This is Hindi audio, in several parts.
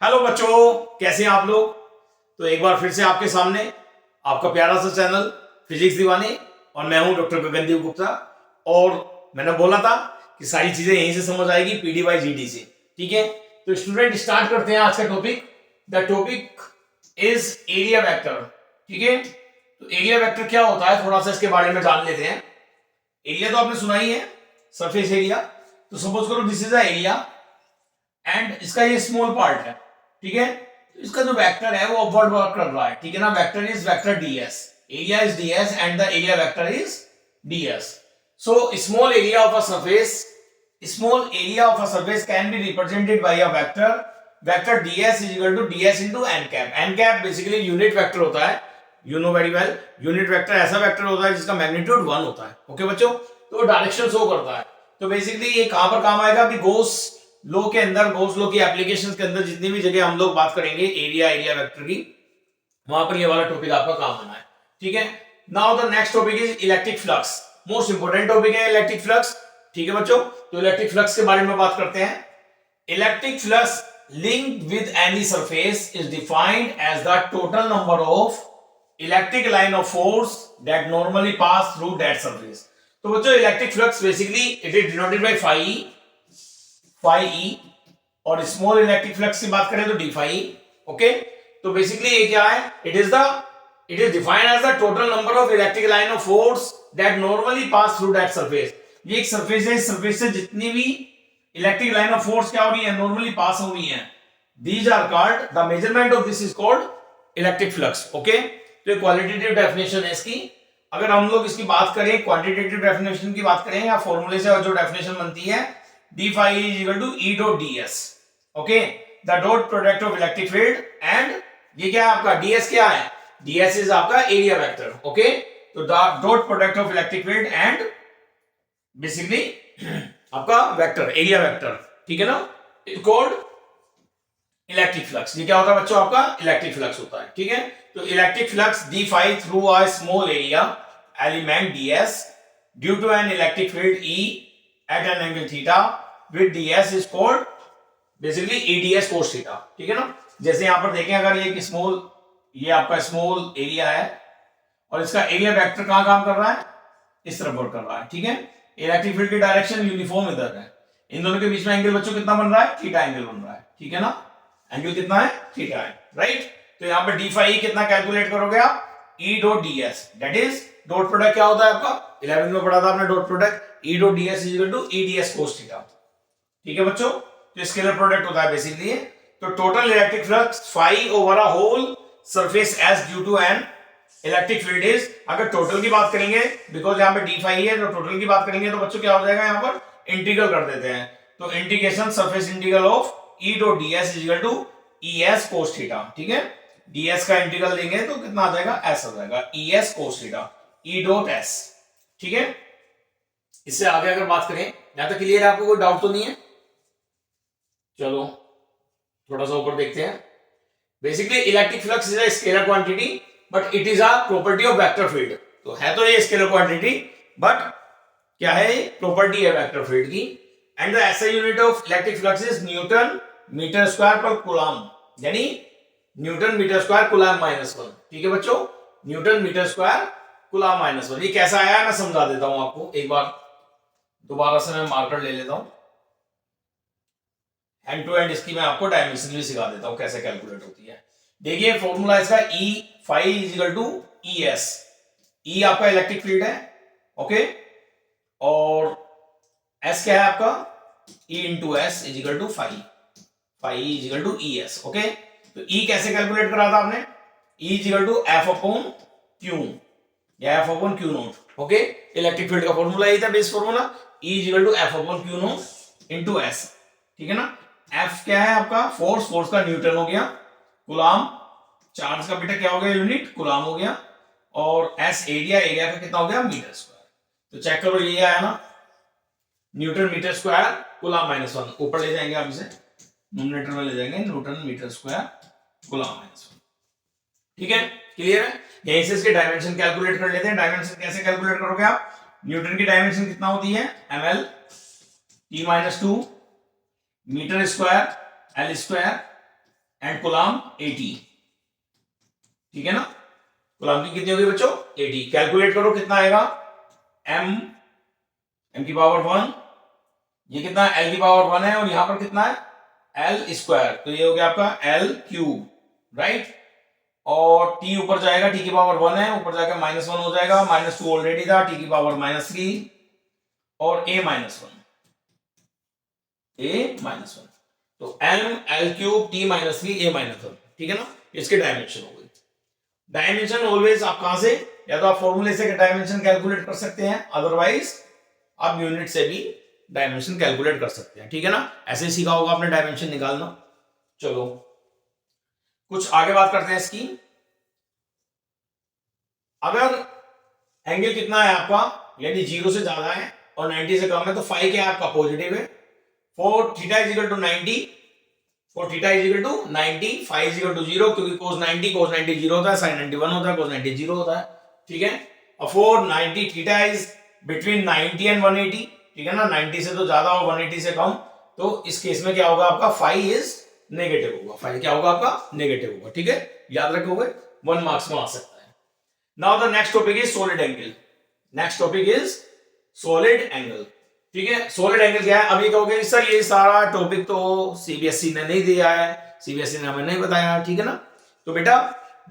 हेलो बच्चों, कैसे हैं आप लोग। तो एक बार फिर से आपके सामने आपका प्यारा सा चैनल फिजिक्स दीवानी और मैं हूं डॉक्टर गगनदीप गुप्ता। और मैंने बोला था कि सारी चीजें यहीं से समझ आएगी पीडी बाई जीडी से। ठीक है, तो स्टूडेंट स्टार्ट करते हैं आज का topic. The topic is area vector. ठीक है, तो एरिया वेक्टर क्या होता है थोड़ा सा इसके बारे में जान लेते हैं। एरिया तो आपने सुना ही है, सरफेस एरिया। तो सपोज करो this is the area and इसका ये स्मॉल पार्ट है। ठीक है, तो इसका जो वेक्टर है वो अपवर्ड वर्क कर रहा है। ठीक है ना, vector is vector ds, area is ds and the area vector is ds। So small area of a surface, small area of a surface can be represented by a vector. Vector ds is equal to ds into n cap. n cap basically unit vector होता है, you know very well. Unit vector ऐसा वेक्टर होता है जिसका मैग्नीट्यूड 1 होता है। ओके बच्चों, तो डायरेक्शन शो करता है। तो बेसिकली ये कहां पर काम आएगा अभी गॉस लॉ के अंदर, गॉस लॉ की एप्लीकेशंस के अंदर जितनी भी जगह हम लोग बात करेंगे एरिया वेक्टर की, वहां पर ये वाला टॉपिक आपका काम आना है। ठीक है, now the next topic is electric flux. Most important topic है इलेक्ट्रिक फ्लक्स। ठीक है बच्चों, तो इलेक्ट्रिक फ्लक्स के बारे में बात करते हैं। Electric flux linked with any surface is defined as the total number of electric line of force that normally pass through that surface। तो बच्चों electric flux basically it is denoted by phi e और स्मॉल इलेक्ट्रिक फ्लक्स की बात करें तो d phi e। ओके, तो बेसिकली ये क्या है, it is defined as the total number of electric line of force that normally pass through that surface. ये एक सरफेस है, इस सरफेस से जितनी भी इलेक्ट्रिक लाइन ऑफ फोर्स क्या हो रही है, नॉर्मली पास हो रही है। These are called, the measurement of this is called electric flux. Okay, तो ये क्वालिटेटिव डेफिनेशन है इसकी। अगर हम लोग इसकी बात करें, क्वांटिटेटिव डेफिनेशन की बात करें या फॉर्मूले से जो डेफिनेशन बनती है, d phi is equal to E dot ds। Okay, the dot product of electric field and ये क्या है आपका ds क्या है, ds इज आपका एरिया वेक्टर। ओके, तो dot product of electric field and basically आपका वेक्टर, एरिया वेक्टर। ठीक है ना, इट कॉल्ड इलेक्ट्रिक फ्लक्स। ये क्या होता है बच्चों, आपका इलेक्ट्रिक फ्लक्स होता है। ठीक है, तो electric flux d phi through a small area element ds due to an electric field E at an angle theta with ds is called basically EDS cos theta। ठीक है ना, जैसे यहां पर देखें, अगर ये स्मॉल, ये आपका स्मॉल एरिया है और इसका एरिया वेक्टर कहां काम कर रहा है, इस तरफ वर्क कर रहा है। ठीक है, इलेक्ट्रिक फील्ड की डायरेक्शन यूनिफॉर्म इधर है। इन दोनों के बीच में एंगल बच्चों कितना बन रहा है, थीटा एंगल बन रहा है। ठीक है ना, एंगल कितना है, थीटा है, राइट। तो यहां पर d phi कितना कैलकुलेट करोगे आप, E dot ds, that is dot product क्या होता है आपका, 11th में पढ़ा था आपने dot product, E dot ds is equal to EDS cos theta। ठीक है बच्चों, तो स्केलर प्रोडक्ट होता है बेसिकली। तो total electric flux phi over a whole surface S due to an electric field is, अगर टोटल की बात करेंगे, बिकॉज यहाँ पे d phi है, तो टोटल की बात करेंगे तो बच्चों क्या हो जाएगा, यहाँ पर इंटीग्रल कर देते हैं। तो integration surface integral of E dot ds is equal to ES cos theta। ठीक है, ds का इंटीग्रल देंगे तो कितना आ जाएगा, S आ जाएगा, ES cos theta, E dot S। ठीक है, इससे आगे अगर बात करें, यहां तक क्लियर है, आपको कोई डाउट तो नहीं है। चलो थोड़ा सा ऊपर देखते हैं। Basically electric flux is a scalar quantity but it is a property of vector field. तो है तो ये स्केलर क्वांटिटी, बट क्या है, प्रॉपर्टी है वेक्टर फील्ड की। And the SI unit of electric flux is newton metre square per coulomb, यानी न्यूटन मीटर स्क्वायर कूलम -1। ठीक है बच्चों, न्यूटन मीटर स्क्वायर कूलम -1। ये कैसा आया है मैं समझा देता हूं आपको, एक बार दोबारा से मैं मार्कर ले लेता हूं, एंड टू एंड इसकी मैं आपको डायमेंशन भी सिखा देता हूं कैसे कैलकुलेट होती है। देखिए फॉर्मूला इसका E phi is equal to ES। E आपका इलेक्ट्रिक फील्ड है, ओके, और S क्या है आपका, E into S is equal to phi is equal to ES। Okay, तो E कैसे कैलकुलेट करा था आपने, E is equal to F upon Q या F upon Q naught. Okay, electric field का फॉर्मूला यही था, base formula, E is equal to F upon Q naught into S। ठीक है ना, F क्या है आपका, फोर्स का न्यूटन हो गया, कूलम चार्ज का बेटा क्या हो गया, यूनिट कूलम हो गया, और S एरिया का कितना हो गया, मीटर स्क्वायर। तो चेक करो, ये आया ना, न्यूटन मीटर स्क्वायर कूलम -1, ऊपर ले जाएंगे आप इसे, न्यूमरेटर में ले जाएंगे, न्यूटन मीटर स्क्वायर कूलम -1। ठीक है, क्लियर है। यहीं से इसके डायमेंशन कैलकुलेट कर लेते हैं। डायमेंशन कैसे कैलकुलेट करोगे आप, न्यूटन की डायमेंशन कितना होती है, ml t -2 metre square l square and coulomb 80, ठीक है ना। कूलम की कितनी होगी बच्चों? 80। कैलकुलेट करो कितना आएगा, m की पावर 1, ये कितना l की पावर 1 है, और यहां पर कितना है l स्क्वायर, तो ये हो गया आपका l क्यूब, राइट। और t ऊपर जाएगा, t की पावर 1 है, ऊपर जाकर -1 हो जाएगा, -2 ऑलरेडी था, t की पावर -3 और a -1, तो l क्यूब t -3 a -1, ठीक है ना। इसके डायमेंशन हो गई। डायमेंशन ऑलवेज आप कहां से, या तो आप फॉर्मूले से डायमेंशन कैलकुलेट कर सकते हैं, अदरवाइज आप यूनिट से भी डायमेंशन कैलकुलेट कर सकते हैं, ठीक है ना। ऐसे ही सीखा होगा आपने डायमेंशन निकालना। चलो कुछ आगे बात करते हैं इसकी। अगर एंगल कितना है आपका, यानी 0 से ज्यादा है और 90 से कम है, तो फाई क्या है आपका, पॉजिटिव है। For theta is equal to 90, for theta is equal to 90, phi is equal to 0, क्योंकि cos 90 0 होता है, sin 90 1 होता है, cos 90 0 होता है, ठीक है। और for 90 theta is between 90 and 180, ठीक है ना, 90 से तो ज्यादा और 180 से कम, तो इस केस में क्या होगा आपका, फाई इज नेगेटिव होगा, फाई क्या होगा आपका, नेगेटिव होगा, ठीक है। याद रखोगे, 1 मार्क्स में आ सकता है। Now the next topic is solid angle. Next topic is solid angle, ठीक है। सॉलिड एंगल क्या है, अभी कहोगे सर ये सारा टॉपिक तो सीबीएसई ने नहीं दिया है, सीबीएसई ने हमें नहीं बताया, ठीक है ना। तो बेटा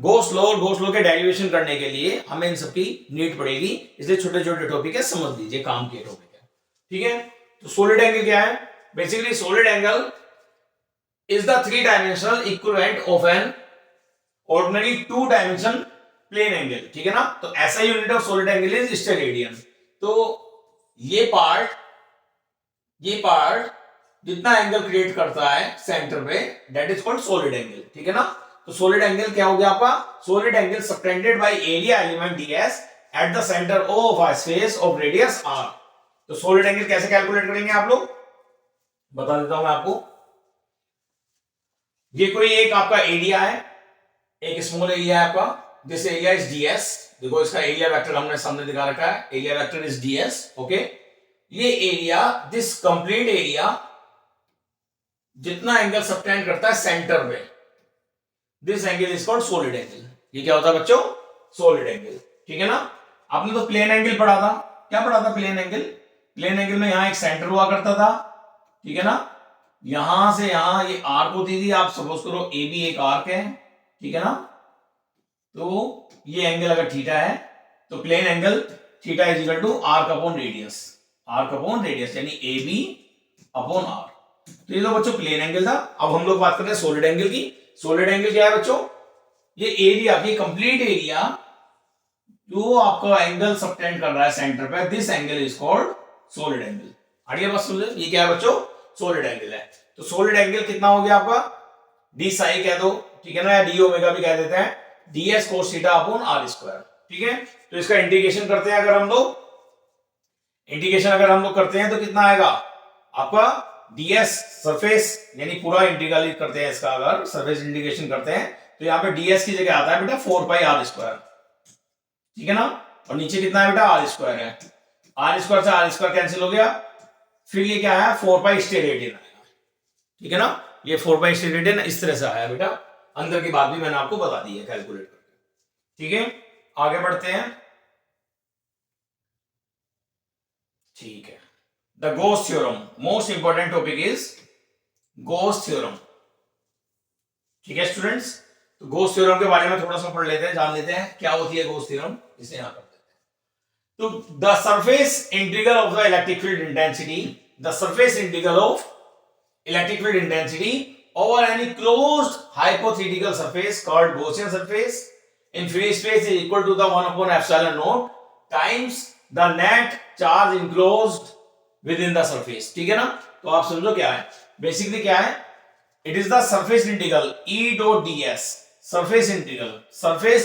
गो स्लो के डेरिवेशन करने के लिए हमें इन सबकी नीड पड़ेगी, इसलिए छोटे छोटे टॉपिक है, समझ लीजिए, काम के टॉपिक है, ठीक है। तो सॉलिड एंगल क्या है, basically solid angle is the 3 dimensional equivalent of an ordinary 2 dimension plane angle, ठीक है ना। तो ऐसा unit of solid angle is steradian. तो ये पार्ट जितना एंगल क्रिएट करता है सेंटर पे, that is called solid angle, ठीक है ना। तो सॉलिड एंगल क्या हो गया आपका, solid angle subtended by area element ds eight the centre of a space of radius r। तो सॉलिड एंगल कैसे कैलकुलेट करेंगे आप लोग, बता देता हूं मैं आपको। ये कोई एक आपका एरिया है, एक स्मॉल एरिया है आपका, दिस एरिया इज ds, देखो इसका एरिया वेक्टर हमने सामने दिखा रखा है, area vector is ds, okay. ये एरिया, दिस कंप्लीट एरिया जितना एंगल सबटेंड करता है सेंटर पे, this angle is called solid angle. ये क्या होता है बच्चों, सॉलिड एंगल, ठीक है ना। आपने तो प्लेन एंगल पढ़ा था, क्या पढ़ा था, प्लेन एंगल। प्लेन एंगल में यहां एक सेंटर हुआ करता था, ठीक है ना, यहां से यहां ये आर्क होती थी, आप सपोज करो ए बी एक आर्क है, ठीक है ना। तो ये एंगल अगर थीटा है तो plane angle theta is equal to arc upon radius, यानी ए बी अपॉन आर। तो ये तो बच्चों प्लेन एंगल था। अब हम लोग बात करते हैं सॉलिड एंगल की। सॉलिड एंगल क्या है बच्चों, ये एरिया, ये कंप्लीट एरिया जो आपका एंगल सबटेंड कर रहा है सेंटर पे, this angle is called solid angle. आइए बस सुन ले, ये क्या है बच्चों, सॉलिड एंगल है। तो सॉलिड एंगल कितना हो गया आपका, डी साई कह दो, ठीक है ना, या डी ओमेगा भी कह देते हैं, ds cos theta upon r square, ठीक है। तो इसका इंटीग्रेशन करते हैं अगर हम लोग, करते हैं तो कितना आएगा आपका, ds सरफेस, यानी पूरा इंटीग्रल करते हैं इसका, अगर सरफेस इंटीग्रेशन करते हैं तो यहाँ पे ds की जगह आता है बेटा 4 पाई r स्क्वायर, ठीक है ना। और नीचे कितना है बेटा, r स्क्वायर है, r स्क्वायर से r स्क्वायर कैंसिल हो गया, फिर ये क्या है 4 पाई स्टेरेडियन आएगा, ठीक है ना। ये 4 पाई स्टेरेडियन इस तरह से आया बेटा, अंदर की बात भी मैंने आपको बता दी है कैलकुलेट करके, ठीक है। आगे बढ़ते हैं, ठीक है। The Gauss theorem, most important topic is Gauss theorem, ठीक है स्टूडेंट्स। तो गॉस थ्योरम के बारे में थोड़ा सा पढ़ लेते हैं, जान लेते हैं क्या होती है गॉस थ्योरम, इसे यहां कर देते हैं। तो the surface integral of the electric field intensity, the surface integral of electric field intensity over any closed hypothetical surface called Gaussian surface in free space is equal to the 1 upon epsilon naught times the net charge enclosed within the surface, ठीक है ना। तो आप समझो क्या है, बेसिकली क्या है, it is the surface integral E dot ds, surface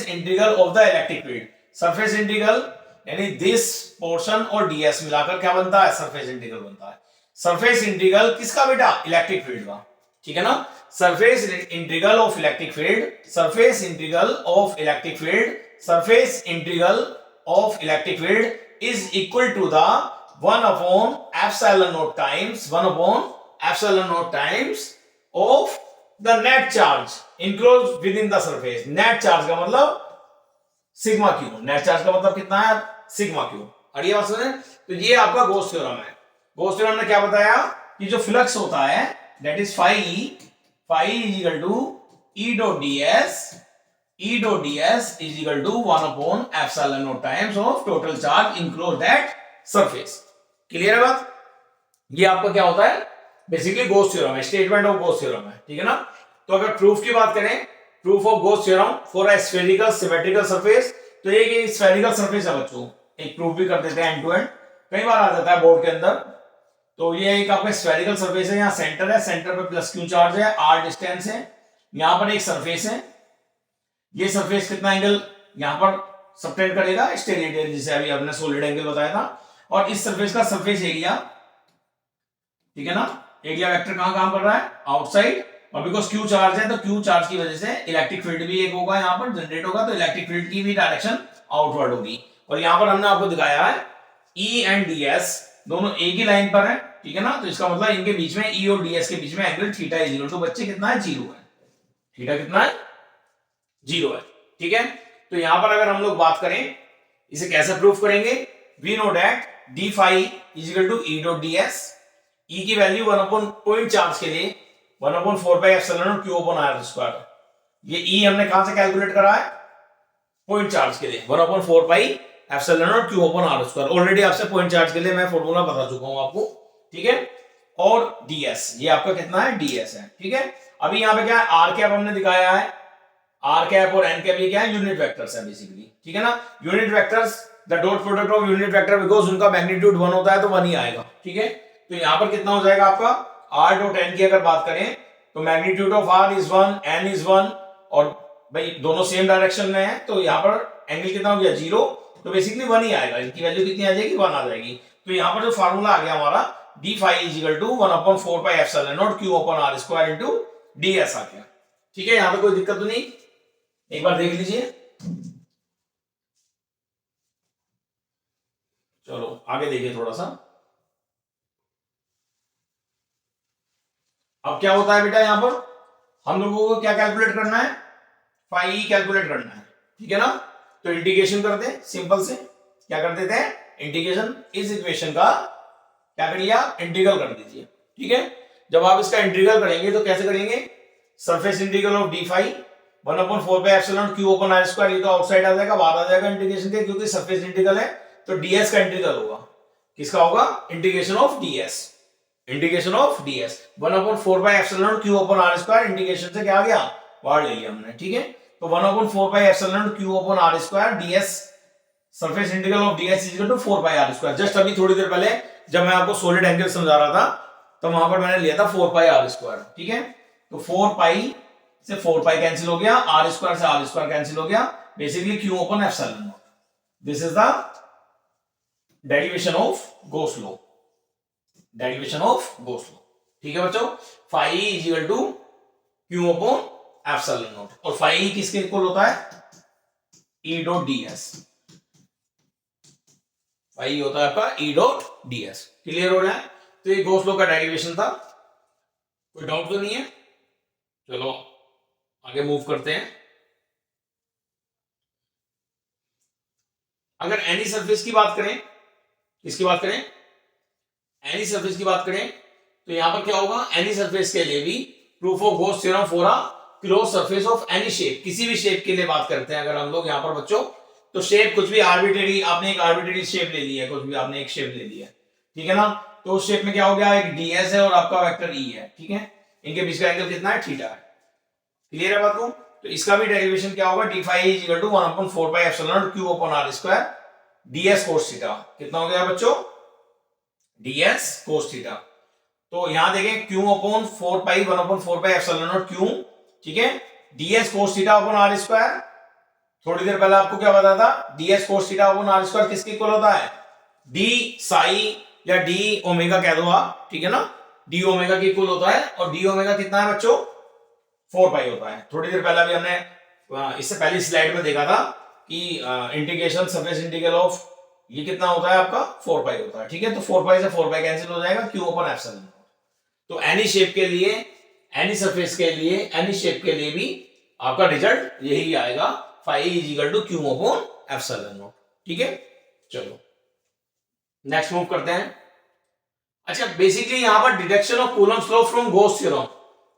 integral of the electric field, surface integral यानी this portion और ds मिलाकर क्या बनता है, surface integral बनता है। surface integral किसका बेटा, इलेक्ट्रिक फील्ड का, ठीक है ना। Surface integral of electric field, surface integral of electric field, surface integral of electric field is equal to the 1 upon epsilon naught times, 1 upon epsilon naught times of the net charge enclose within the surface. Net charge का मतलब सिग्मा क्यू। नेट चार्ज का मतलब कितना है? Sigma Q. अड़ी बात सुने? तो ये आपका गॉस थ्योरम है। गॉस थ्योरम ने क्या बताया कि जो फ्लक्स होता है that is phi is equal to E dot ds is equal to 1 upon epsilon naught times of total charge enclose that surface. Clear है बात? ये आपका क्या होता है? बेसिकली गॉस थ्योरम है, स्टेटमेंट ऑफ गॉस थ्योरम है, ठीक है ना। तो अगर प्रूफ की बात करें, proof of Gauss theorem for a spherical symmetrical surface, तो ये स्फेरिकल सरफेस है बच्चों, एक प्रूफ भी कर देते हैं एंड टू एंड, कई बार आ जाता है बोर्ड के अंदर। तो ये एक आपका स्फेरिकल सरफेस है, यहाँ सेंटर है, सेंटर पे प्लस क्यू चार्ज है, r डिस्टेंस है, यहाँ पर एक सरफेस है, ये सरफेस कितना एंगल यहाँ पर सबटेंड करेगा? स्टेरिक एरिया, जिसे अभी आपने सॉलिड एंगल बताया था। और इस सरफेस का सरफेस एरिया, ठीक है ना, एरिया वेक्टर कहां काम कर रहा है? आउटसाइड। और बिकॉज क्यू चार्ज है तो क्यू चार्ज की वजह से इलेक्ट्रिक फील्ड भी एक होगा, यहाँ पर जनरेट होगा, तो इलेक्ट्रिक फील्ड की भी डायरेक्शन आउटवर्ड होगी। और यहाँ पर हमने आपको दिखाया है ई एंड ds दोनों एक ही लाइन पर है, ठीक है ना। तो इसका मतलब इनके बीच में ई और ds के बीच में एंगल थीटा इज 0। तो बच्चे कितना है? 0 है। थीटा कितना है? 0 है, ठीक है। तो यहां पर अगर हम लोग बात करें इसे कैसे प्रूफ करेंगे? We know that d phi is equal to E dot ds। E की वैल्यू 1 अपॉन पॉइंट चार्ज के लिए 1 upon 4 pi epsilon not Q upon r square. ये ई हमने कहां से कैलकुलेट करा है? पॉइंट चार्ज के लिए 1 upon 4 pi epsilon not Q upon r square. Already आपसे पॉइंट चार्ज के लिए मैं फॉर्मूला बता चुका हूं आपको, ठीक है। और ds ये आपका कितना है? ds है, ठीक है। अभी यहां पे क्या है? r कैप हमने दिखाया है, r कैप और n कैप ये क्या है? यूनिट वेक्टर्स है बेसिकली, ठीक है ना। Unit vectors the dot product of unit vector, because उनका मैग्नीट्यूड 1 होता है तो 1 ही आएगा, ठीक है। तो यहां पर कितना हो जाएगा आपका? r डॉट n की अगर बात करें तो magnitude of r is 1, n is 1, और भाई दोनों सेम डायरेक्शन में है, तो यहां पर एंगल कितना हो गया? 0। तो बेसिकली 1 ही आएगा, इनकी वैल्यू कितनी आ जाएगी? 1 आ जाएगी। तो यहां पर जो फार्मूला आ गया हमारा d phi is equal to 1 upon 4 pi epsilon not Q upon r square into ds आ गया, ठीक है। यहां पर कोई दिक्कत तो नहीं? एक बार देख लीजिए। चलो आगे देखिए थोड़ा सा। अब क्या होता है बेटा, यहां पर हम लोगों को क्या कैलकुलेट करना है? फाई कैलकुलेट करना है, ठीक है ना। तो इंटीग्रेशन करते हैं सिंपल से। क्या कर देते हैं? इंटीग्रेशन। इस इक्वेशन का क्या कर लिया? इंटीग्रल कर दीजिए, ठीक है। जब आप इसका इंटीग्रल करेंगे तो कैसे करेंगे? Surface integral of d phi 1 upon 4 pi epsilon Q upon r square, ये तो आउटसाइड आ जाएगा, बाहर आ जाएगा इंटीग्रेशन के, क्योंकि सरफेस इंटीग्रल है। तो ds का इंटीग्रल होगा, किसका होगा? Integration of ds। Integration of ds 1 upon 4 pi epsilon Q upon r square, integration से क्या आ गया? बाहर ले लिया हमने, ठीक है। तो 1 upon 4 pi epsilon Q upon r square ds, surface integral of ds is equal to 4 pi r square. Just अभी थोड़ी देर पहले जब मैं आपको सॉलिड एंगल समझा रहा था तो वहां पर मैंने लिया था 4 पाई r स्क्वायर, ठीक है। तो 4 पाई से 4 पाई कैंसिल हो गया, r स्क्वायर से r स्क्वायर कैंसिल हो गया, basically q upon epsilon naught. This is the derivation of Gauss law, derivation of Gauss law, ठीक है बच्चों। Phi is equal to q upon epsilon not, और फाई किसके इक्वल होता है? e dot ds। फाई होता है आपका e डॉट ds। क्लियर हो रहा है? तो ये गॉस लॉ का डेरिवेशन था, कोई डाउट तो नहीं है? चलो आगे मूव करते हैं। अगर एनी सरफेस की बात करें, किसकी बात करें? एनी सरफेस की बात करें तो यहां पर क्या होगा? एनी सरफेस के लिए भी proof of Gauss theorem for a close surface of any shape, किसी भी शेप के लिए बात करते हैं अगर हम लोग यहां पर बच्चों, तो शेप कुछ भी आर्बिट्रेरी, आपने एक आर्बिट्रेरी शेप ले ली है, कुछ भी आपने एक शेप ले लिया है, ठीक है ना। तो उस शेप में क्या हो गया? एक ds है और आपका वेक्टर e है, ठीक है। इनके बीच का एंगल कितना है? थीटा है। क्लियर है बात को? तो इसका भी डेरिवेशन क्या होगा? D phi is equal to 1 upon 4 pi epsilon not Q upon r square ds cos theta. कितना हो गया बच्चों? ds cos theta. तो यहां देखें q upon 4 pi 1 upon 4 pi epsilon not q, ठीक है, ds cos theta upon r square. थोड़ी देर पहले आपको क्या बताया था? ds cos theta upon r square किसके इक्वल होता है? d साई या d ओमेगा कह दो आप, ठीक है ना, d ओमेगा के इक्वल होता है। और d ओमेगा कितना है बच्चों? 4 पाई होता है। थोड़ी देर पहले भी हमने इससे पहली स्लाइड में देखा था कि इंटीग्रेशन सरफेस इंटीग्रल ऑफ ये कितना होता है आपका? 4 पाई होता है, ठीक है। तो 4 पाई से 4 पाई कैंसिल हो जाएगा, q अपॉन एप्सिलॉन नॉट। तो एनी शेप के लिए एनी सरफेस के लिए, एनी शेप के लिए भी आपका रिजल्ट यही आएगा, phi is equal to Q upon epsilon not. ठीक है, चलो नेक्स्ट मूव करते हैं। अच्छा, बेसिकली यहां पर deduction of Coulomb's law from Gauss theorem,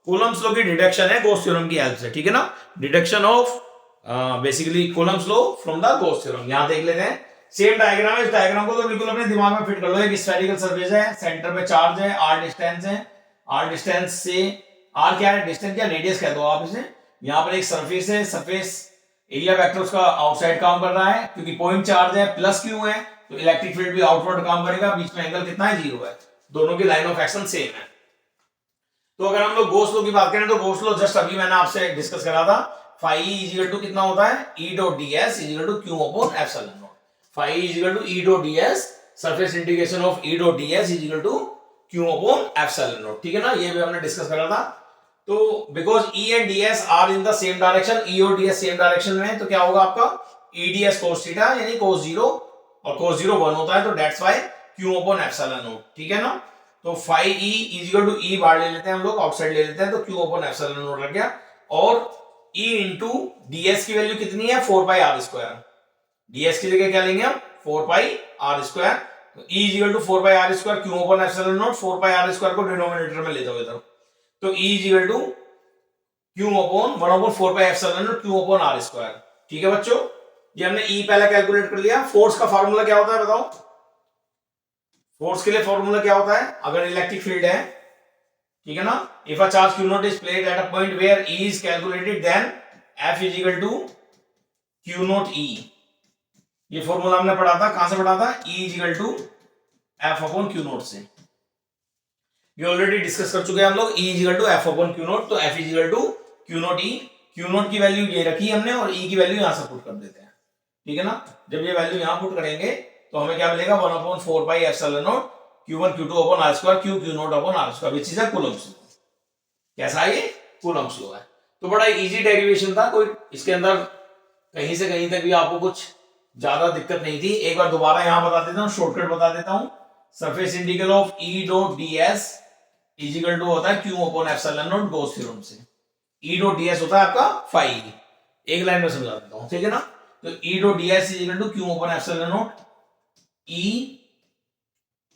Coulomb's law की डिडक्शन है गॉस थ्योरम की हेल्प से। ठीक है ना, deduction of basically Coulomb's law from the Gauss theorem. यहां देख लेते हैं, सेम डायग्राम है, इस डायग्राम को तो बिल्कुल अपने दिमाग में फिट कर लो। एक स्फेरिकल सरफेस है, सेंटर पे चार्ज है, आर डिस्टेंस है, आर डिस्टेंस से, आर क्या है, डिस्टेंस क्या, रेडियस कह दो आप इसे। यहां पर एक सरफेस है, सरफेस एरिया वेक्टर उसका आउटसाइड काम कर रहा है, क्योंकि पॉइंट चार्ज है, प्लस क्यू है, तो इलेक्ट्रिक फील्ड भी आउटवर्ड काम करेगा। बीच में एंगल कितना है, 0 है, दोनों की लाइन ऑफ एक्शन सेम है। तो अगर हम लोग गॉस लॉ की बात करें तो गॉस लॉ जस्ट अभी मैंने आपसे डिस्कस करा था, फाई इज इक्वल टू कितना होता है, ई dot DS is equal to Q upon epsilon naught. Phi is equal to E dot DS, surface integration of E dot DS is equal to Q upon epsilon not. ठीक है ना, ये भी हमने डिस्कस करा था। तो because E and DS are in the same direction, E और डीएस सेम डायरेक्शन में, तो क्या होगा आपका ई डीएस कोस थीटा यानी कोस 0, और कोस 0 1 होता है, तो that's why Q upon epsilon not. ठीक है ना, तो phi E is equal to E बाहर ले लेते हैं हम लोग, आउटसाइड ले लेते हैं, तो क्यू अपॉन एप्सिलॉन नॉट लग गया। और ई इंटू डीएस की वैल्यू कितनी है, 4 पाई आर स्क्वायर। डीएस की जगह क्या लेंगे हम, 4 पाई आर स्क्वायर। तो E is equal to 4 pi are square Q upon epsilon not, 4 pi are square को डिनोमिनेटर में ले जाओ इधर, तो E is equal to Q upon 1 upon 4 pi epsilon not Q upon are square. ठीक है बच्चों, ये हमने ई पहले कैलकुलेट कर लिया। फोर्स का फार्मूला क्या होता है बताओ, फोर्स के लिए फॉर्मूला क्या होता है, अगर इलेक्ट्रिक फील्ड है, ठीक है ना, if a charge q naught is placed at a point where E is calculated, then F is equal to q naught E। ये फॉर्मूला हमने पढ़ा था, कहां से पढ़ा था, E is equal to F upon q naught से। ये ऑलरेडी डिस्कस कर चुके हैं हम लोग, E is equal to F upon q naught, तो F is equal to q naught E। q naught की वैल्यू ये रखी हमने, और E की वैल्यू यहां से पुट कर देते हैं। ठीक है ना, जब ये वैल्यू यहां पुट करेंगे तो हमें क्या मिलेगा, 1 upon 4 pi epsilon not q1 q2 upon r square q not upon r square, which is a Coulomb's law. कैसा है ये, कूलम्ब्स लॉ है। तो बड़ा इजी डेरिवेशन था, कोई इसके अंदर कहीं से कहीं तक भी आपको कुछ ज्यादा दिक्कत नहीं थी। एक बार दोबारा यहां बता देता हूं, शॉर्टकट बता देता हूं। Surface integral of E dot ds is equal to होता है q upon epsilon naught Gauss theorem से। E डॉट ds होता है आपका फाई, एक लाइन में समझा देता हूं, ठीक है ना। तो E dot ds is equal to q upon epsilon not E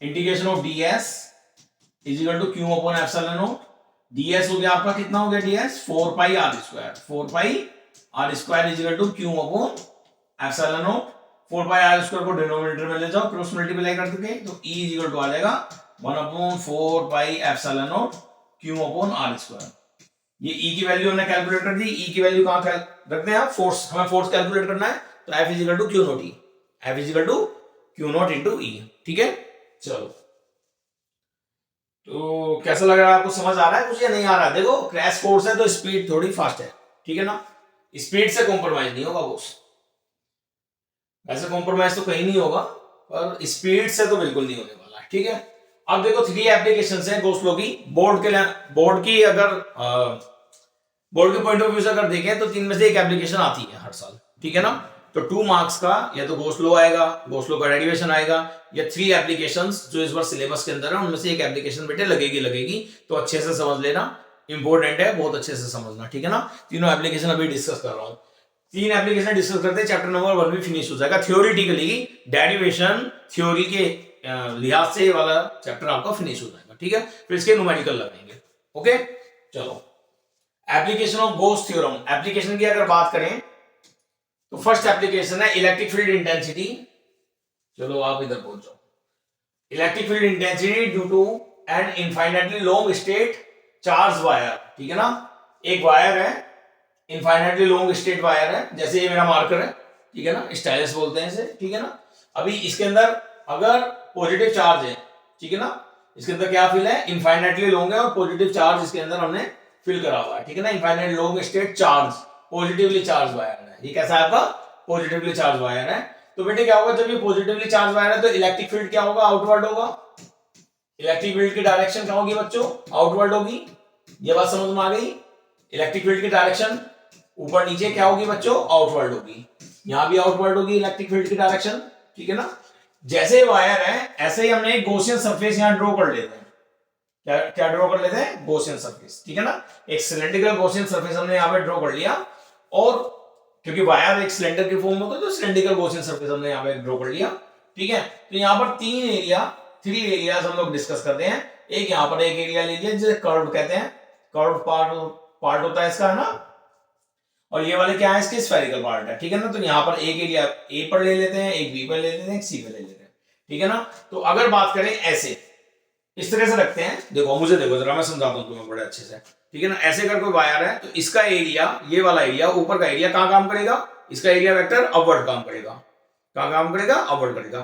integration of ds is equal to Q upon epsilon not. ds हो गया आपका, कितना हो गया ds, 4 pi are square, 4 pi are square is equal to Q upon epsilon not. 4 pi are square को डिनोमिनेटर में ले जाओ, क्रॉस मल्टीप्लाई कर दोगे तो e इज इक्वल टू आ जाएगा 1 upon 4 pi epsilon not Q upon are square. ये e की वैल्यू हमने कैलकुलेट कर दी। e की वैल्यू कहां रखते हैं आप, फोर्स, हमें फोर्स कैलकुलेट करना है, तो F is equal to q not E, F is equal to q not into E। ठीक है, चलो तो कैसा लग रहा है आपको, समझ आ रहा है कुछ या नहीं आ रहा है। देखो क्रैश कोर्स है तो स्पीड थोड़ी फास्ट है, ठीक है ना, स्पीड से कॉम्प्रोमाइज नहीं होगा बॉस, वैसे कॉम्प्रोमाइज तो कहीं नहीं होगा, पर स्पीड से तो बिल्कुल नहीं होने वाला है। ठीक है, अब देखो 3 एप्लीकेशंस हैं गॉस लॉ की। बोर्ड की अगर बोर्ड के पॉइंट ऑफ व्यू से अगर देखें तो 3 में से एक एप्लीकेशन आती है हर साल, ठीक है ना। तो 2 मार्क्स का या तो गॉस लॉ आएगा, गॉस लॉ का डेरिवेशन आएगा, या 3 एप्लीकेशंस जो इस बार सिलेबस के अंदर है उनमें से एक एप्लीकेशन बेटे लगेगी, तो अच्छे से समझ लेना, इंपॉर्टेंट है, बहुत अच्छे से समझना, ठीक है ना। तीनों एप्लीकेशन अभी डिस्कस कर रहा हूं, 3 एप्लीकेशन डिस्कस करते हैं, चैप्टर नंबर 1 भी फिनिश हो जाएगा। थ्योरेटिकली डेरिवेशन थ्योरी के लिहाज से वाला चैप्टर आपका फिनिश हो जाएगा, ठीक है। फिर इसके न्यूमेरिकल लगेंगे, ओके। चलो application of Gauss theorem, application की अगर बात करें तो फर्स्ट एप्लीकेशन है इलेक्ट्रिक फील्ड इंटेंसिटी। चलो आप इधर पहुंच जाओ। Electric field intensity due to an infinitely long straight charge wire, ठीक है ना। एक वायर है, इनफाइनाइटली लॉन्ग स्टेट वायर है, जैसे ये मेरा मार्कर है, ठीक है ना, स्टाइलस बोलते हैं इसे, ठीक है ना। अभी इसके अंदर अगर पॉजिटिव चार्ज है, ठीक है ना, इसके अंदर क्या फिल है, इनफाइनाइटली लॉन्ग है और पॉजिटिव चार्ज इसके अंदर हमने फिल करा हुआ है, ठीक है ना। Infinite long straight charge, positively charge wire है, ये कैसा है आपका, पॉजिटिवली चार्ज वायर है। तो बेटे क्या होगा, जब ये पॉजिटिवली चार्ज वायर है तो इलेक्ट्रिक फील्ड क्या होगा, आउटवर्ड होगा। इलेक्ट्रिक फील्ड की डायरेक्शन क्या होगी बच्चों, आउटवर्ड होगी। ये बात समझ में आ गई। इलेक्ट्रिक फील्ड की डायरेक्शन ऊपर नीचे क्या होगी बच्चों, आउटवर्ड होगी। यहां भी आउटवर्ड होगी इलेक्ट्रिक फील्ड की डायरेक्शन, ठीक है ना। जैसे वायर है ऐसे ही हमने एक गॉसियन सरफेस यहां ड्रॉ कर लेते हैं, क्या क्या ड्रॉ कर लेते हैं, गॉसियन सरफेस, ठीक है ना। एक सिलेंड्रिकल गॉसियन सरफेस हमने यहाँ पे ड्रॉ कर लिया, और क्योंकि वायर एक सिलेंडर की फॉर्म में होता है तो सिलेंड्रिकल गॉसियन सरफेस हमने यहाँ पे ड्रॉ कर लिया, ठीक है। तो यहाँ पर थ्री एरियाज हम लोग डिस्कस करते हैं। एक यहाँ पर एक एरिया ले लिया जिसे कर्व कहते हैं, कर्व पार्ट होता है इसका, है ना। और ये वाले क्या है, इसके स्फेरिकल पार्ट है, ठीक है ना। तो यहाँ पर एक एरिया ए पर ले लेते हैं, एक बी पर ले लेते हैं, एक सी पर ले लेते हैं, ठीक है ना। तो अगर बात करें ऐसे, इस तरह से रखते हैं, देखो मुझे देखो जरा, मैं समझाता हूँ तुम्हें बड़े अच्छे से, ठीक है ना। ऐसे कर कोई वायर है तो इसका एरिया, ये वाला एरिया, ऊपर का एरिया कहाँ काम करेगा, इसका एरिया वेक्टर अपवर्ड काम करेगा। कहाँ काम करेगा, अपवर्ड करेगा,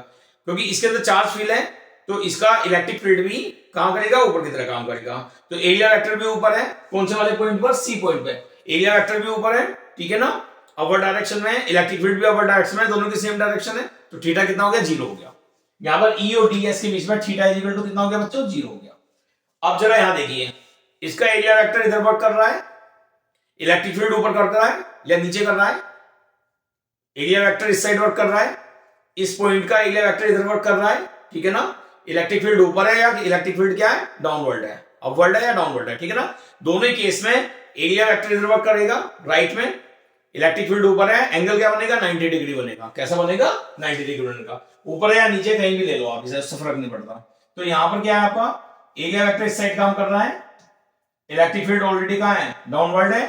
क्योंकि इसके अंदर चार्ज फील्ड है, तो इसका इलेक्ट्रिक फील्ड भी कहाँ करेगा, ऊपर की तरह काम करेगा। तो एरिया वेक्टर भी ऊपर है, कौन से वाले पॉइंट पर, सी पॉइंट पे एरिया वेक्टर भी ऊपर है, ठीक है ना। अपवर्ड डायरेक्शन में, इलेक्ट्रिक फील्ड भी अपवर्ड डायरेक्शन में, दोनों की सेम डायरेक्शन है, तो थीटा कितना हो गया, 0 हो गया। यहाँ पर ई और डी एस के बीच में थीटा इज इक्वल टू कितना हो गया बच्चों, 0 हो गया। अब जरा यहां देखिए, इसका एरिया वेक्टर इधर वर्क कर रहा है, इलेक्ट्रिक फील्ड ऊपर कर रहा है या नीचे कर रहा है, एरिया वेक्टर इस साइड वर्क कर रहा है, इस पॉइंट का एरिया वेक्टर इधर वर्क कर रहा है, ठीक है ना। इलेक्ट्रिक फील्ड ऊपर है या इलेक्ट्रिक फील्ड क्या है, डाउनवर्ड है, अपवर्ड है या डाउनवर्ड है, ठीक है ना। दोनों ही केस में एरिया वेक्टर इधर वर्क करेगा राइट में, इलेक्ट्रिक फील्ड ऊपर है, एंगल क्या बनेगा, 90 डिग्री बनेगा। कैसा बनेगा, 90 डिग्री बनेगा। ऊपर है या नीचे कहीं भी ले लो आप, इससे फर्क नहीं पड़ता। तो यहां पर क्या है आपका, एरिया वेक्टर इस साइड काम कर रहा है, इलेक्ट्रिक फील्ड ऑलरेडी कहां है, डाउनवर्ड है,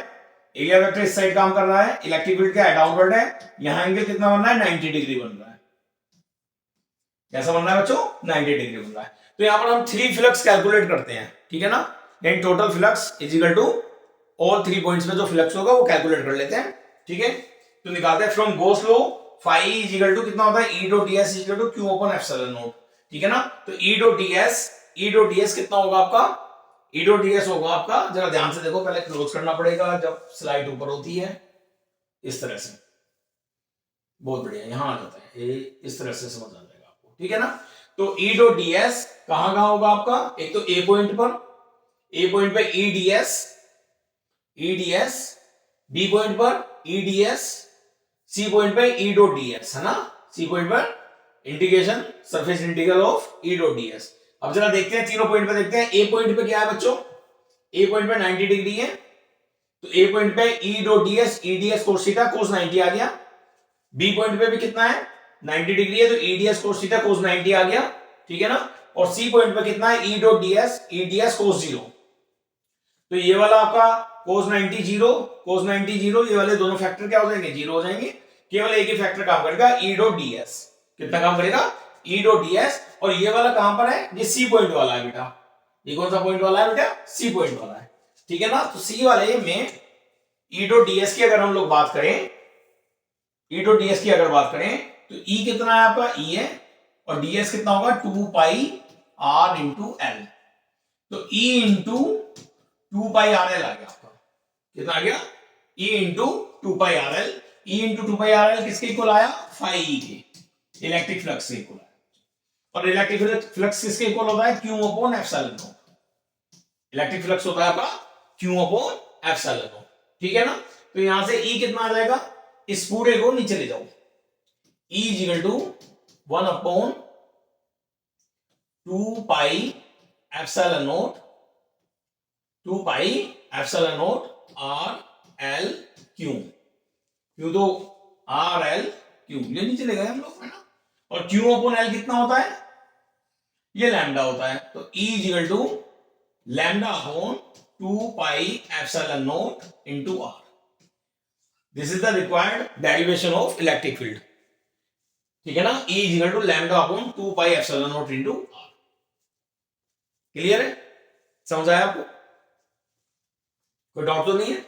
एरिया वेक्टर इस साइड काम कर रहा है, इलेक्ट्रिक फील्ड क्या है, डाउनवर्ड है। यहां एंगल कितना बन रहा है, 90 डिग्री बन रहा है। कैसा बन रहा है बच्चों, 90 डिग्री बन रहा है। तो यहां पर हम 3 फ्लक्स कैलकुलेट करते हैं, ठीक है ना। यानी total flux is equal to all 3 points में जो फ्लक्स होगा वो कैलकुलेट कर लेते हैं, ठीक है। तो निकालते हैं from Gauss law, phi is equal to कितना होता है, ई dot ds is equal to q upon epsilon not, ठीक है ना। तो ई डॉट ds कितना होगा आपका, ई डॉट ds होगा आपका, जरा ध्यान से देखो, पहले क्लोज करना पड़ेगा जब स्लाइड ऊपर होती है, इस तरह से, बहुत बढ़िया, यहां आ जाता है ये, इस तरह से समझ आ जाएगा आपको, ठीक है ना। तो ई डॉट ds कहां होगा आपका, एक तो ए पॉइंट पे ई ds, बी पॉइंट पर ई ds, सी पॉइंट पे ई डॉट ds, है ना। सी पॉइंट पर integration, surface integral of E dot ds। अब जरा देखते हैं तीनों पॉइंट पे, देखते हैं ए पॉइंट पे क्या है बच्चों, ए पॉइंट पे 90 डिग्री है, तो ए पॉइंट पे e dot ds, e ds cos theta cos 90 आ गया। बी पॉइंट पे भी कितना है, 90 डिग्री है, तो ई ds cos थीटा cos 90 आ गया, ठीक है ना। और सी पॉइंट पे कितना है, ई dot ds, e ds cos 0, तो ये वाला आपका cos 90 0, ये वाले दोनों फैक्टर क्या हो जाएंगे, 0 हो जाएंगे। केवल एक ही फैक्टर काम करेगा, ई डॉट ds, कितना काम करेगा, ई डॉट ds। और ये वाला कहां पर है, ये सी पॉइंट वाला है बेटा, ये कौन सा पॉइंट वाला है बेटा, सी पॉइंट वाला है, ठीक है ना। तो सी वाले में ई डॉट ds की अगर हम लोग बात करें, ई डॉट ds की अगर बात करें, तो ई कितना है आपका, ई है, और ds कितना होगा, 2 पाई r इंटू एल। तो ई इंटू 2 पाई आर एल आ गया आपका, कितना आ गया, E into 2 pi r l. E into 2 pi r L किसके इक्वल आया, फाई ई के, इलेक्ट्रिक फ्लक्स के इक्वल आया। और इलेक्ट्रिक फ्लक्स किसके इक्वल होता है, Q upon epsilon not. Electric flux होता है आपका क्यू अपॉन एप्सिलॉन नॉट, ठीक है ना। तो यहां से E कितना आ जाएगा, इस पूरे को नीचे ले जाओ, E is equal to 1 upon 2 pi epsilon not, 2 pi epsilon not r l q, q तो आर एल क्यू, ये नीचे ले गए हम लोग, है ना। और क्यू अपॉन एल कितना होता है, ये लैम्डा होता है। तो E is equal to lambda upon 2 pi epsilon not into r. This is the required derivation of electric field, ठीक है ना। E is equal to lambda upon 2 pi epsilon not into r. Clear है, समझ आया आपको, कोई डाउट तो नहीं है,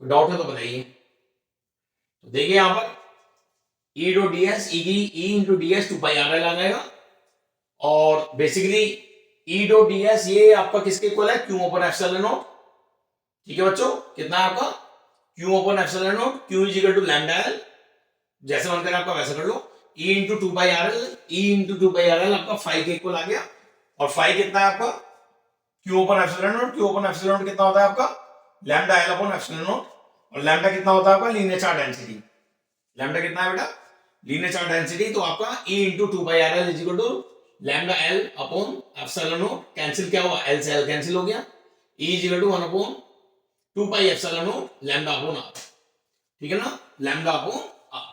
कोई डाउट है तो बताइए। तो देखिए यहां पर ई dot ds, E into ds 2 pi r L आ जाएगा, और बेसिकली ई डॉट ds ये आपका किसके इक्वल है, क्यू ओपन एप्सिलॉन नॉट, ठीक है बच्चों। कितना है आपका, q upon epsilon not, q is equal to lambda l, जैसे मन करे आपका वैसे कर लो। E into 2 pi r l, e into 2 pi r l आपका फाई के इक्वल आ गया। और फाई कितना है आपका, q upon epsilon not, q upon epsilon not कितना होता है आपका, lambda l upon epsilon not. और लैम्डा कितना होता है आपका, लीनियर चार्ज डेंसिटी, लैम्डा कितना है बेटा, लीनियर चार्ज डेंसिटी। तो आपका E into 2 pi r l is equal to lambda l upon epsilon not, cancel क्या हुआ, एल से एल कैंसिल हो गया, e is equal to 1 upon 2 pi epsilon not lambda upon r, ठीक है ना, लैम्डा अपॉन आर।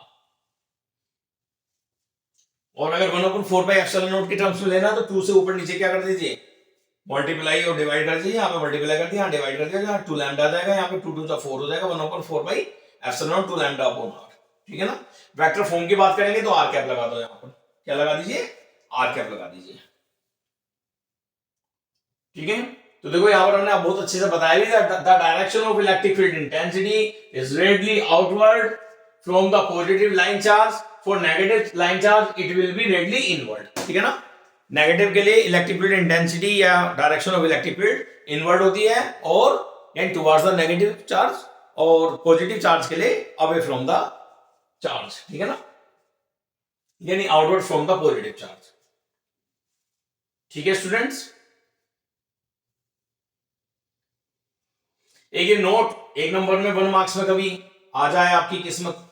और अगर 1 अपॉन 4 पाई एप्सिलॉन नॉट की टर्म्स में लेना तो 2 से ऊपर नीचे क्या कर दीजिए, मल्टीप्लाई और डिवाइड कर दीजिए, यहाँ पे मल्टीप्लाई कर दिया, यहाँ डिवाइड कर दिया, 2 लैम्डा आ जाएगा, यहाँ पे 2 2 4 हो जाएगा, 1 upon 4 pi epsilon not 2 lambda upon r, ठीक है ना। वेक्टर फॉर्म की बात करेंगे तो आर कैप लगा दो, यहाँ पर क्या लगा दीजिए, आर कैप लगा दीजिए, ठीक है। तो देखो यहाँ पर हमने आप बहुत अच्छे से बताया भी, the direction of electric field intensity is radially outward from the positive line charge, for negative line charge it will be radially inward, ठीक है ना। नेगेटिव के लिए इलेक्ट्रिक फील्ड इंटेंसिटी या direction of electric field inward होती है, और यानी टुवर्ड्स द नेगेटिव चार्ज, और पॉजिटिव चार्ज के लिए अवे फ्रॉम द चार्ज, ठीक है ना, यानी outward from the positive charge, ठीक है स्टूडेंट्स। एक ये नोट, एक नंबर में 1 मार्क्स में कभी आ जाए आपकी किस्मत,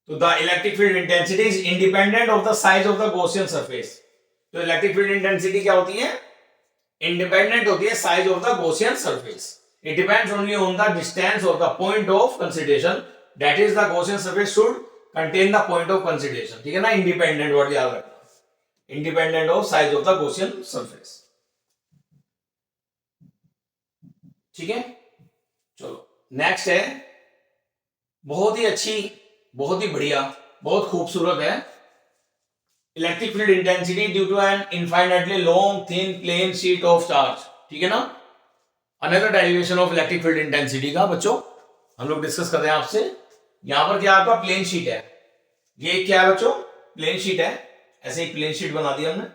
तो the electric field intensity is independent of the size of the Gaussian surface. तो इलेक्ट्रिक फील्ड इंटेंसिटी क्या होती है, इंडिपेंडेंट होती है size of the Gaussian surface, it depends only on the distance of the point of consideration, that is the Gaussian surface should contain the point of consideration, ठीक है ना। इंडिपेंडेंट वर्ड याद रखना, independent of size of the Gaussian surface, ठीक है। चलो नेक्स्ट है, बहुत ही अच्छी, बहुत ही बढ़िया, बहुत खूबसूरत है, electric field intensity due to an infinitely long thin plane sheet of charge, ठीक है ना। Another derivation of electric field intensity का बच्चों हम लोग डिस्कस कर रहे हैं आपसे। यहां पर क्या आपका प्लेन शीट है, ये क्या है बच्चों, प्लेन शीट है, ऐसे एक प्लेन शीट बना दी हमने,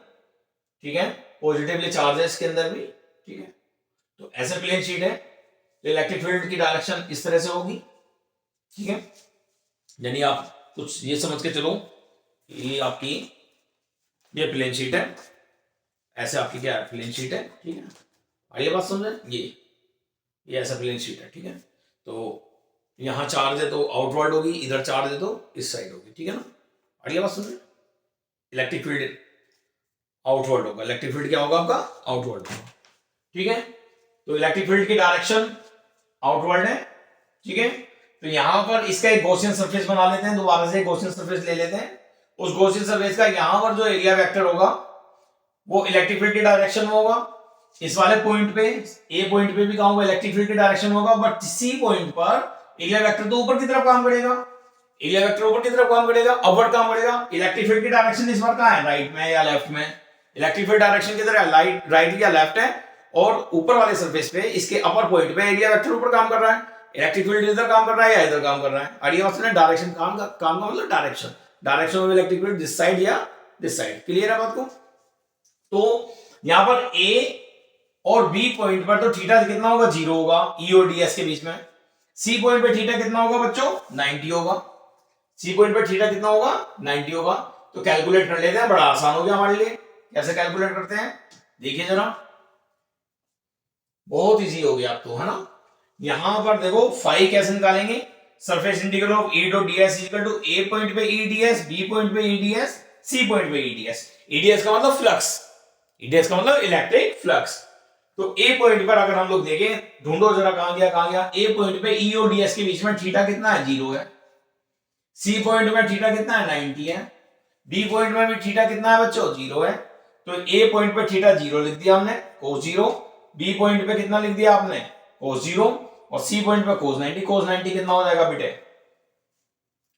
ठीक है, पॉजिटिवली चार्ज है इसके अंदर भी, ठीक है। तो ऐसे प्लेन शीट है, तो इलेक्ट्रिक फील्ड की डायरेक्शन इस तरह से होगी, ठीक है। यानी आप कुछ ये समझ के चलो, ये आपकी ये प्लेन शीट है, ऐसे आपकी क्या है, प्लेन शीट है, ठीक है। और ये बात समझे, ये ऐसा प्लेन शीट है, ठीक है। तो यहां चार्ज है तो आउटवर्ड होगी, इधर चार्ज है तो इस साइड होगी, ठीक है ना। और ये बात समझे, इलेक्ट्रिक फील्ड आउटवर्ड होगा, इलेक्ट्रिक फील्ड क्या होगा आपका, आउटवर्ड होगा, ठीक है। तो इलेक्ट्रिक फील्ड की डायरेक्शन आउटवर्ड है, ठीक है। तो यहां पर इसका एक गॉसियन सरफेस बना लेते हैं, दोबारा से गॉसियन सरफेस ले लेते हैं, उस गॉसियन सरफेस का यहां पर जो एरिया वेक्टर होगा वो इलेक्ट्रिक फील्ड की डायरेक्शन में होगा, इस वाले पॉइंट पे, ए पॉइंट पे भी कहूंगा इलेक्ट्रिक फील्ड की डायरेक्शन में होगा, बट सी पॉइंट पर एरिया वेक्टर तो ऊपर की तरफ काम करेगा, एरिया वेक्टर ऊपर की तरफ काम करेगा, अपवर्ड काम करेगा। इलेक्ट्रिक फील्ड की डायरेक्शन इस बार कहां है, राइट में या लेफ्ट में, इलेक्ट्रिक फील्ड डायरेक्शन किधर है, राइट या लेफ्ट है, और ऊपर वाले सरफेस पे इसके अपर पॉइंट पे एरिया वेक्टर ऊपर काम कर रहा है, इलेक्ट्रिक फील्ड इधर काम कर रहा है या इधर काम कर रहा है। और ये ऑप्शन है डायरेक्शन, काम का मतलब direction, direction of electric field this side या दिस साइड, क्लियर है बात को। तो यहां पर ए और बी पॉइंट पर तो थीटा कितना होगा, 0 होगा, ई और डी एस के बीच में। सी पॉइंट पे थीटा कितना होगा बच्चों, 90 होगा, सी पॉइंट पे थीटा कितना होगा, 90 होगा। तो कैलकुलेट कर लेते हैं, बड़ा आसान हो गया हमारे लिए। कैसे कैलकुलेट करते हैं देखिए जरा, बहुत इजी हो गया आप तो, है ना। यहां पर देखो फाई कैसे निकालेंगे, surface integral of E dot ds equal to A point पे ई डीएस, बी पॉइंट पे ई डीएस, सी पॉइंट पे ई डीएस। ईडीएस का मतलब फ्लक्स, ईडीएस का मतलब इलेक्ट्रिक फ्लक्स। तो ए पॉइंट पर अगर हम लोग देखें, ढूंढो जरा कहां गया, ए पॉइंट पे ई और डीएस के बीच में थीटा कितना है, 0 है। सी पॉइंट में थीटा कितना है, 90 है। बी पॉइंट में भी थीटा कितना है बच्चों, 0 है। तो ए पॉइंट पे थीटा 0 लिख दिया हमने, cos 0। बी पॉइंट पे कितना लिख दिया आपने, cos 0। और सी पॉइंट पे cos 90, cos 90 कितना हो जाएगा बेटे,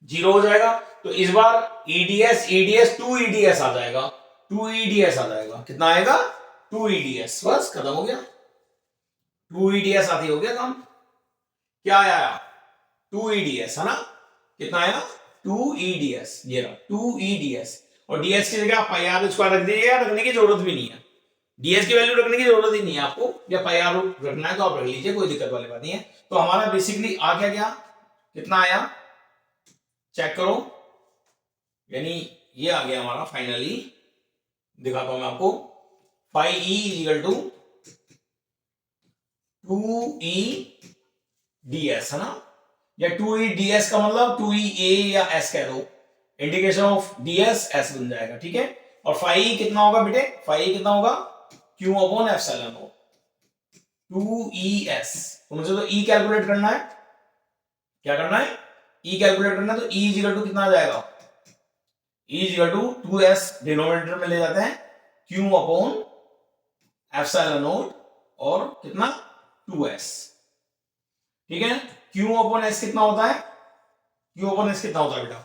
0 हो जाएगा। तो इस बार ईडीएस ईडीएस 2 ईडीएस आ जाएगा, 2 ईडीएस आ जाएगा, कितना आएगा, 2 ईडीएस, बस खत्म हो गया। 2 ईडीएस आती हो गया काम, क्या आया, 2 ईडीएस, है ना। कितना आया, 2 ईडीएस, ये रहा 2 ईडीएस। और डीएस की जगह पाई आर स्क्वायर रख दीजिएगा, रखने की जरूरत भी नहीं है, डीएस की वैल्यू रखने की जरूरत ही नहीं है आपको, या पाई आर रखना है तो आप रख लीजिए, कोई दिक्कत वाली बात नहीं है। तो हमारा बेसिकली आ क्या गया, कितना आया चेक करो, यानी ये आ गया हमारा फाइनली, दिखाता हूं मैं आपको, phi e equal to 2e ds, है ना, या 2e ds का मतलब 2e a या s कह दो, इंडिकेशन ऑफ ds s बन जाएगा, ठीक है। और फाई कितना होगा बेटे, फाई कितना होगा, Q upon epsilon not 2ES। तो मुझे तो E कैलकुलेट करना है, क्या करना है, E कैलकुलेट करना है। तो E इक्वल टू कितना आ जाएगा, E equal to 2S denominator में ले जाते हैं, Q अपॉन एप्सिलॉन नॉट और कितना 2S, ठीक है। Q अपॉन S कितना होता है, Q अपॉन S कितना होता है बेटा,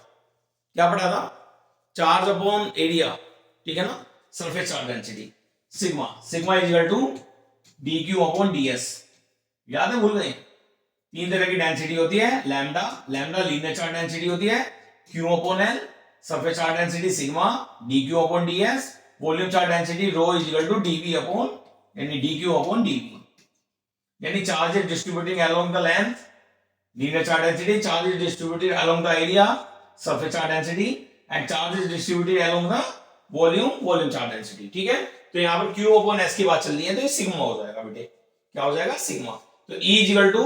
क्या पढ़ा था, चार्ज अपॉन एरिया, ठीक है ना, surface charge density sigma, sigma is equal to dq upon ds। याद है, भूल गए, तीन तरह की डेंसिटी होती है, lambda, lambda linear charge density होती है, q upon l surface charge density sigma, dq upon ds volume charge density rho is equal to dv upon यानी dq अपॉन dv, यानी charge is distributing along the length, linear charge density, charge is distributed along the area, surface charge density, and charge is distributed along the volume, volume charge density, ठीक है। तो यहाँ पर Q अपॉन S की बात चल रही है, तो ये सिग्मा हो जाएगा बेटे, क्या हो जाएगा, सिग्मा। तो E is equal to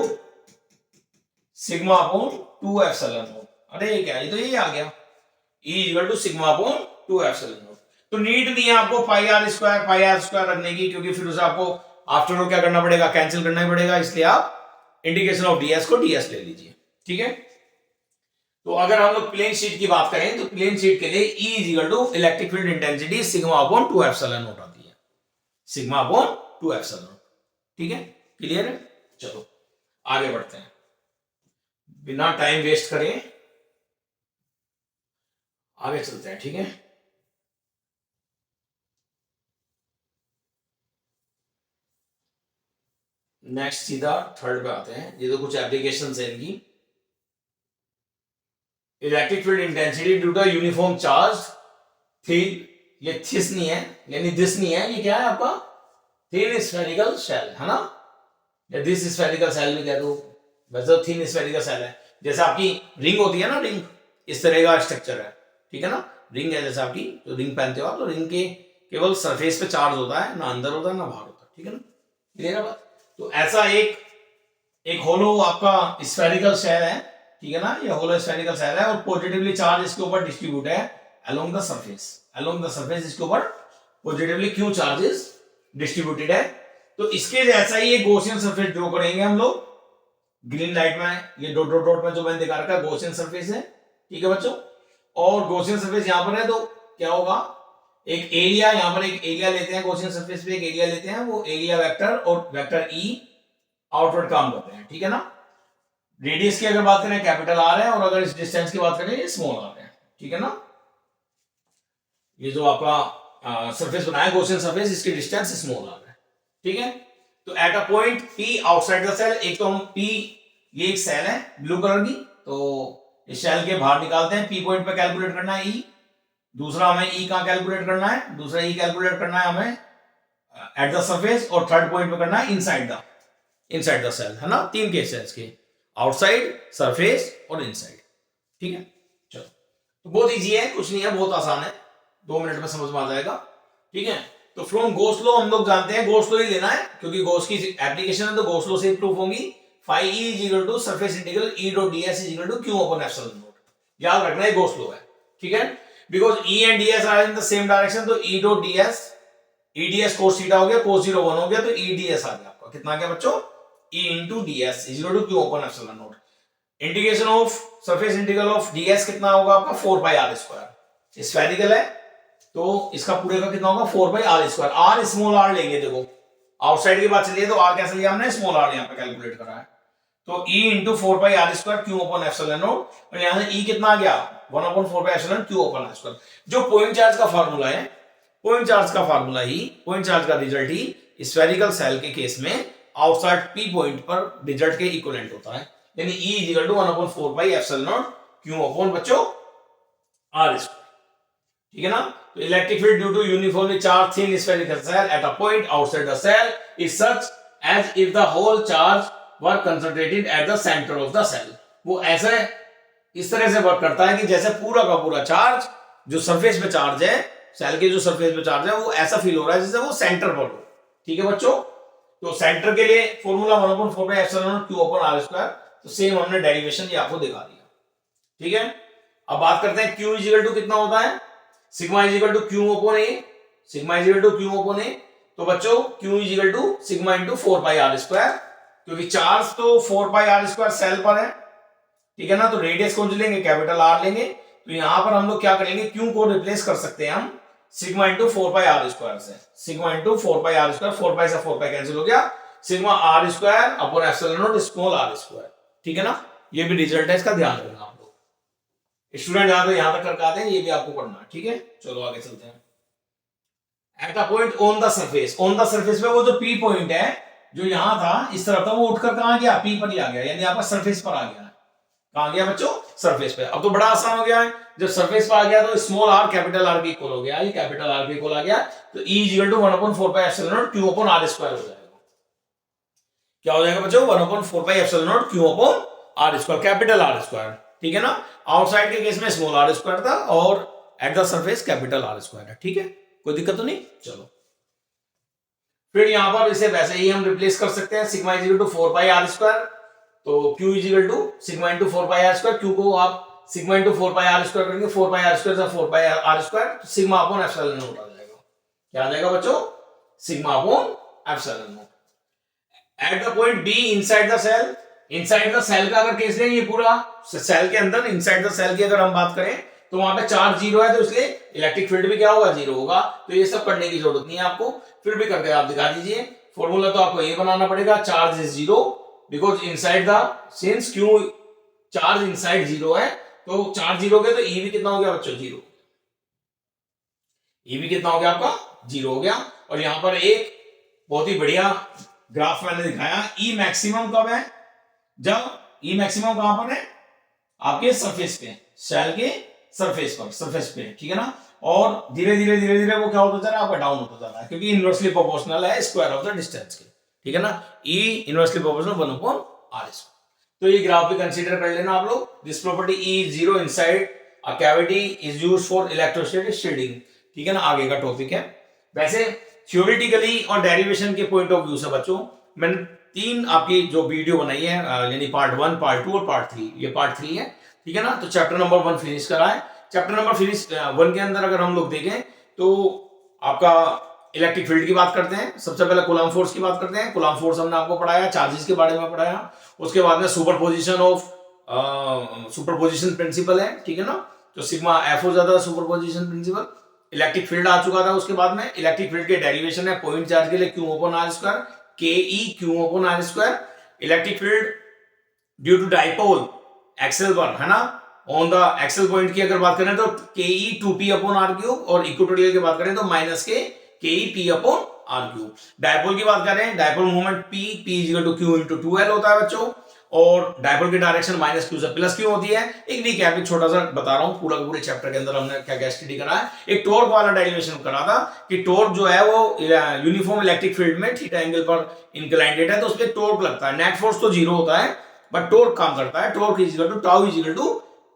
sigma upon 2 epsilon not, अरे ये क्या, ये तो ये आ गया, E is equal to sigma upon 2 epsilon not. तो नीड नहीं है आपको पाई आर स्क्वायर रखने की, क्योंकि फिर उसे आपको आफ्टर ऑल क्या करना पड़ेगा, कैंसिल करना ही पड़ेगा, इसलिए आप इंटीग्रेशन ऑफ ds को ds ले लीजिए, ठीक है। तो अगर हम लोग प्लेन शीट की बात करें, तो प्लेन शीट के लिए E is equal to electric field intensity sigma upon 2 epsilon not आती है, सिग्मा अपॉन 2 एप्सिलॉन नॉट, ठीक है, क्लियर है। चलो आगे बढ़ते हैं, बिना टाइम वेस्ट करें आगे चलते हैं, ठीक है। नेक्स्ट सीधा थर्ड पे आते हैं, ये तो कुछ एप्लीकेशंस है इनकी। Electric field intensity due to uniform charge थी, ये थिस नहीं है, यानी दिस नहीं है, ये क्या है आपका थिन स्फेरिकल शेल, है ना, या दिस स्फेरिकल शेल भी कह दो, वैसे तो थिन स्फेरिकल शेल है, जैसे आपकी रिंग होती है ना, रिंग इस तरह का स्ट्रक्चर है, ठीक है ना, रिंग है जैसे आपकी, तो रिंग पहनते हो आप, तो रिंग के केवल सरफेस पे चार्ज होता है, ना अंदर होता है ना बाहर होता है, ठीक है ना, क्लियर है बात। तो ऐसा एक होलो आपका स्फेरिकल शेल है, ठीक है ना, ये होलो स्फेरिकल शेल है, और पॉजिटिवली चार्ज इसके ऊपर डिस्ट्रीब्यूट है अलोंग द सरफेस, इसके ऊपर पॉजिटिवली क्यों चार्जेस डिस्ट्रीब्यूटेड है। तो इसके जैसा ही एक गॉसियन सरफेस ड्रॉ करेंगे हम लोग, ग्रीन लाइट में ये डॉट डॉट डॉट में जो मैंने दिखा रखा है गॉसियन सरफेस है, ठीक है बच्चों। और गॉसियन सरफेस यहां पर है, तो क्या होगा, एक एरिया, यहां पर एक एरिया लेते हैं, गॉसियन सरफेस पे एक एरिया लेते हैं, वो एरिया वेक्टर और वेक्टर E आउटवर्ड काम करते हैं, ठीक है ना। रेडियस की अगर बात करें कैपिटल R है, और अगर इस डिस्टेंस की बात करें ये स्मॉल r है, ठीक है ना। ये जो आपका सरफेस बनाया गॉसियन सरफेस, इसकी डिस्टेंस स्मॉल r है, ठीक है। तो at a point P outside the shell, एक तो हम P, ये एक सेल है ब्लू कलर की, तो इस सेल के बाहर निकालते हैं, P पॉइंट पे कैलकुलेट करना है E, दूसरा हमें E कहां कैलकुलेट करना है, दूसरा E कैलकुलेट करना है हमें एट द सरफेस, और थर्ड पॉइंट पे करना है इनसाइड द सेल, है ना, तीन केसेस के, आउटसाइड, सरफेस और इनसाइड, ठीक है। चलो तो बहुत इजी है, कुछ नहीं है, बहुत आसान है, 2 मिनट में समझ में आ जाएगा, ठीक है। तो फ्रॉम गॉस लॉ हम लोग जानते हैं, गॉस लॉ ही लेना है, क्योंकि गॉस की एप्लीकेशन है, तो गॉस लॉ से प्रूफ होंगी, phi E is equal to surface integral E dot ds is equal to q upon epsilon not, याद रखना है गॉस लॉ है, ठीक है। Because E and ds are in the same direction, तो E dot ds, E ds cos theta हो गया, cos 0 1 हो गया, तो E ds आ गया आपका, कितना आ गया बच्चों, E into ds is equal to q upon epsilon naught। Integration of surface integral of ds कितना होगा आपका 4 पाई r स्क्वायर, स्फेरिकल है तो इसका पूरे का कितना होगा 4 pi r square, r small r लेंगे, देखो आउटसाइड की बात चलिए तो r कैसे लिया हमने, स्मॉल r यहाँ पे कैलकुलेट करा है, तो E into 4 pi r square q upon epsilon naught, और यहाँ से E कितना आ गया 1 upon 4 pi epsilon q upon r square. जो पॉइंट चार्ज का फार्मूला है, पॉइंट चार्ज का फार्मूला ही, पॉइंट चार्ज का रिजल्ट ही स्फेरिकल सेल के केस में आउटसाइड P पॉइंट पर रिजल्ट के इक्विवेलेंट होता है, यानी E is equal to 1 upon 4 pi epsilon not Q upon बच्चों R स्क्वायर, ठीक है ना। तो electric field due to uniformly charge thin spherical shell eight a point outside the shell is such as if the whole charge were concentrated at the centre of the shell. वो ऐसे इस तरह से वर्क करता है कि जैसे पूरा का पूरा चार्ज जो सरफेस पे चार्ज है, सेल के जो सरफेस पे चार्ज है, वो ऐसा फील हो रहा है जैसे वो सेंटर पर हो, ठीक है बच्चों। तो सेंटर के लिए formula 1 upon 4 pi epsilon not Q upon R square, तो सेम हमने डेरिवेशन ये आपको दिखा दिया, ठीक है। अब बात करते हैं Q इज इक्वल टू कितना होता है, sigma is equal to Q upon A, sigma is equal to Q upon A. तो बच्चों Q is equal to sigma into 4 pi are square, क्योंकि चार्ज तो 4 पाई आर स्क्वायर सेल पर है, ठीक है ना। तो रेडियस कौन सी लेंगे, कैपिटल आर लेंगे। तो यहां पर हम लोग क्या करेंगे, क्यू को रिप्लेस कर सकते हैं हम sigma into 4 pi are square से, sigma into 4 pi are square, 4 pi से 4 पाई कैंसिल हो गया, sigma R square upon epsilon not small R square, ठीक है ना। ये भी रिजल्ट है, इसका ध्यान रखना आप लोग। स्टूडेंट यहां तक करके आते हैं, ये भी आपको पढ़ना, ठीक है। चलो आगे चलते हैं। Eight a point on the surface, on the surface में वो जो पी पॉइंट है जो यहां था इस तरफ था, वो उठकर कहां गया, पी पर ही आ गया, यानी यहाँ पर सरफेस पर आ गया। कहां गया बच्चों, सरफेस पे। अब तो बड़ा आसान हो गया है, जब सरफेस पर आ गया तो स्मॉल आर कैपिटल आर के इक्वल हो गया, ये कैपिटल आर के इक्वल आ गया। तो E is equal to 1/4 pi epsilon not Q upon are square हो जाएगा। क्या हो जाएगा बच्चों, 1/4 pi epsilon not Q upon are square, capital R square, ठीक है ना। आउटसाइड के केस में स्मॉल आर स्क्वायर था और at the surface capital R square है, ठीक है, कोई दिक्कत तो नहीं। चलो फिर यहां पर इसे वैसे ही हम रिप्लेस कर सकते हैं, sigma is equal to 4 pi are square, तो Q is equal to sigma into 4 pi are square, Q को आप sigma into 4 pi are square करेंगे, 4 पाई आर स्क्वायर से 4 पाई आर स्क्वायर, तो सिग्मा अपॉन एप्सिलॉन नॉट आ जाएगा। क्या आ जाएगा बच्चों, sigma upon epsilon not. At the point B inside the shell, inside the shell का अगर केस लें, ये पूरा सेल के अंदर इनसाइड द सेल की अगर हम बात करें तो वहां पे चार्ज 0 है, तो इसलिए इलेक्ट्रिक फील्ड भी क्या होगा, 0 होगा। तो ये सब करने की जरूरत नहीं है आपको, फिर भी करके आप दिखा दीजिए। फॉर्मूला तो आपको ये बनाना पड़ेगा, charge is 0 because inside the, since Q charge inside 0 है, तो चार्ज 0 के तो E भी कितना हो गया बच्चों, 0। E भी कितना हो गया आपका, 0 हो गया। और यहां पर एक बहुत ही बढ़िया ग्राफ मैंने दिखाया, E मैक्सिमम कब है, जब E मैक्सिमम कहां पर है, आपके सरफेस पे, सेल के सरफेस पे, ठीक है ना। और धीरे धीरे वो क्या होता जा रहा है, आपका डाउन होता जा रहा है, क्योंकि इनवर्सली प्रोपोर्शनल है स्क्वायर ऑफ द डिस्टेंस के, ठीक है ना। E inversely proportional 1/r square. तो ये ग्राफ भी कंसीडर कर लेना आप लोग। This property E is 0 inside a cavity is used for electrostatic shielding, ठीक है ना, आगे का टॉपिक है। वैसे थ्योरेटिकली और डेरिवेशन के पॉइंट ऑफ व्यू से बच्चों मैंने 3 आपकी जो वीडियो बनाई है, यानी पार्ट 1, पार्ट 2 और पार्ट 3, ये पार्ट 3 है, ठीक है ना। तो चैप्टर नंबर 1 फिनिश करा है। चैप्टर नंबर 1 के अंदर अगर हम लोग देखें तो आपका इलेक्ट्रिक फील्ड की बात करते हैं, सबसे पहले कूलम्ब फोर्स की बात करते हैं। कूलम्ब फोर्स हमने आपको पढ़ाया, चार्जेस के बारे में पढ़ाया, उसके बाद में सुपरपोजिशन प्रिंसिपल है, ठीक है ना। तो सिग्मा एफ हो जाता है सुपरपोजिशन प्रिंसिपल। इलेक्ट्रिक फील्ड आ चुका था, उसके बाद में इलेक्ट्रिक फील्ड के डेरिवेशन है पॉइंट चार्ज के लिए q upon are square, k e q upon are square. Electric field due to dipole axial पर, है ना, ऑन द एक्सेल पॉइंट की अगर बात करें तो k e 2p upon r cube, और इक्वेटोरियल की बात करें तो minus k e p upon r cube. Dipole की बात करें, dipole moment p is equal to q into 2l होता है बच्चों, और डाइपोल की डायरेक्शन माइनस क्यू से प्लस क्यू होती है। एक रीकैप छोटा सा बता रहा हूं, पूरे चैप्टर के अंदर हमने क्या क्या स्टडी करा है। एक टॉर्क वाला डेरिवेशन करा था कि टॉर्क जो है वो यूनिफॉर्म इलेक्ट्रिक फील्ड में थीटा एंगल पर इंक्लाइंडेड है, तो उसपे टॉर्क लगता है। नेट फोर्स तो 0 होता है बट टॉर्क काम करता है। Torque is equal to tau is equal to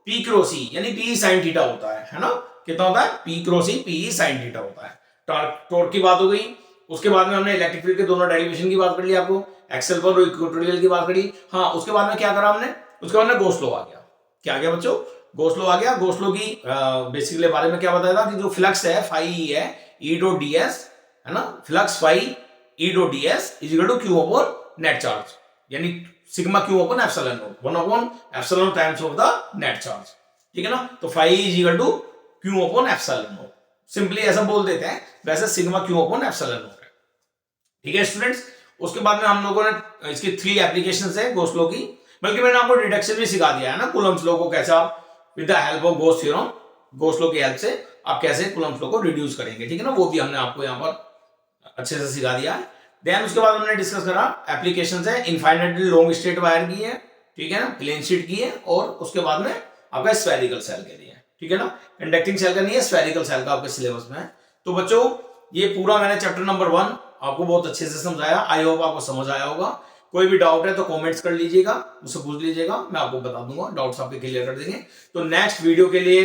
P cross E, यानी पी साइन थीटा होता है ना। कितना होता है, पी क्रॉस ई, पी साइन थीटा होता है। टॉर्क की बात हो गई। उसके बाद में हमने इलेक्ट्रिक फील्ड के दोनों डेरिवेशन की बात कर ली, आपको एक्सेल पर और इक्वेटोरियल की बात करी। हाँ, उसके बाद में क्या करा हमने, उसके बाद में गॉस लॉ आ गया। क्या आ गया बच्चों, गॉस लॉ आ गया। गॉस लॉ की बेसिकली बारे में क्या बताया था कि जो फ्लक्स है फाई ई है, ई डॉट डीएस है ना, flux phi E dot DS is equal to Q upon net charge, यानी sigma Q upon epsilon not, 1 upon epsilon times of the net charge, ठीक है ना। तो phi is equal to Q upon epsilon not, simply ऐसा बोल देते हैं, वैसे sigma Q upon epsilon not है, ठीक है स्टूडेंट्स। उसके बाद में हम लोगों ने इसकी 3 एप्लीकेशंस है गॉस लॉ की, बल्कि मैंने आपको डिडक्शन भी सिखा दिया है ना, कूलम्ब्स लॉ को कैसे आप with the help of Gauss theorem, Gauss law की हेल्प से आप कैसे कूलम्ब्स लॉ को रिड्यूस करेंगे, ठीक है ना, वो भी हमने आपको यहाँ पर अच्छे से सिखा दिया है। देन उसके बाद हमने डिस्कस करा एप्लीकेशंस है, इनफाइनाइटली लॉन्ग स्ट्रेट वायर की है, ठीक है ना, प्लेन शीट की है, और उसके बाद में आपका स्फेरिकल सेल के लिए, ठीक है ना, कंडक्टिंग सेल का नहीं है, स्फेरिकल सेल का आपके सिलेबस में है। तो बच्चों ये पूरा मैंने चैप्टर नंबर 1 आपको बहुत अच्छे से समझाया, आई होप आपको समझ आया होगा। कोई भी डाउट है तो कमेंट्स कर लीजिएगा, मुझसे पूछ लीजिएगा, मैं आपको बता दूंगा, डाउट्स आपके क्लियर कर देंगे। तो नेक्स्ट वीडियो के लिए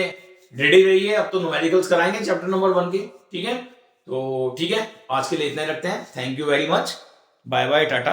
रेडी रहिए, अब तो न्यूमेरिकल्स कराएंगे चैप्टर नंबर 1 की, ठीक है। तो ठीक है, आज के लिए इतना ही रखते हैं। Thank you very much, bye bye, Tata.